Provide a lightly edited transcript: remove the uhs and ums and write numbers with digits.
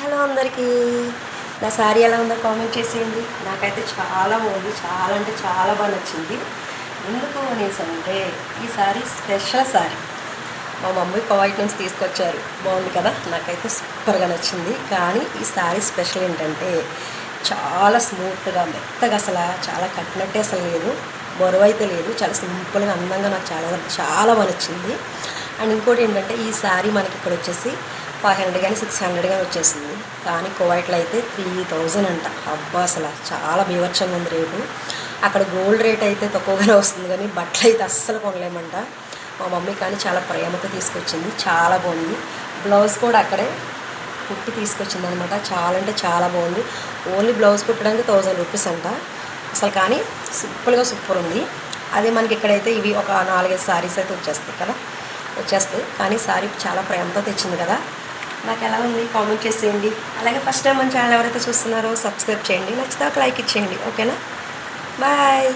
Hello అందరికీ. నా శారీ ఎలా ఉందో కామెంట్ చేసేయండి. నాకైతే చాలా బాగుంది, చాలా అంటే చాలా బాగా నచ్చింది. ఎందుకు అనేసి అంటే ఈ శారీ స్పెషల్ శారీ మా మమ్మీ కువైట్ నుంచి తీసుకొచ్చారు. బాగుంది కదా, నాకైతే సూపర్గా నచ్చింది. కానీ ఈ శారీ స్పెషల్ ఏంటంటే చాలా స్మూత్గా మెత్తగా, అసలు చాలా కట్టినట్టే అసలు లేదు, బరువు అయితే లేదు, చాలా సింపుల్గా అందంగా నాకు చాలా చాలా బాగా నచ్చింది. అండ్ ఇంకోటి ఏంటంటే ఈ శారీ మనకి ఇక్కడ వచ్చేసి 500 కానీ 600 కానీ వచ్చేసింది. కానీ కువైట్లో అయితే 3000 అంట. అబ్బా అసలు చాలా బీభత్సంగా ఉంది రేటు. అక్కడ గోల్డ్ రేట్ అయితే తక్కువగానే వస్తుంది, కానీ బట్టలు అయితే అస్సలు కొనలేమంట. మా మమ్మీ కానీ చాలా ప్రేమతో తీసుకొచ్చింది, చాలా బాగుంది. బ్లౌజ్ కూడా అక్కడే కుట్టి తీసుకొచ్చింది అనమాట. చాలా అంటే చాలా బాగుంది. ఓన్లీ బ్లౌజ్ కుట్టడానికి 1000 రూపీస్ అంట అసలు. కానీ సింపుల్గా సూపర్ ఉంది. అదే మనకి ఇక్కడైతే ఇవి ఒక 4-5 శారీస్ అయితే వచ్చేస్తాయి. కానీ శారీ చాలా ప్రేమతో తెచ్చింది కదా. నాకు ఎలా ఉంది కామెంట్ చేసేయండి. అలాగే ఫస్ట్ టైం మన ఛానల్ ఎవరైతే చూస్తున్నారో సబ్స్క్రైబ్ చేయండి, నచ్చితే ఒక లైక్ ఇచ్చేయండి. ఓకేనా, బాయ్.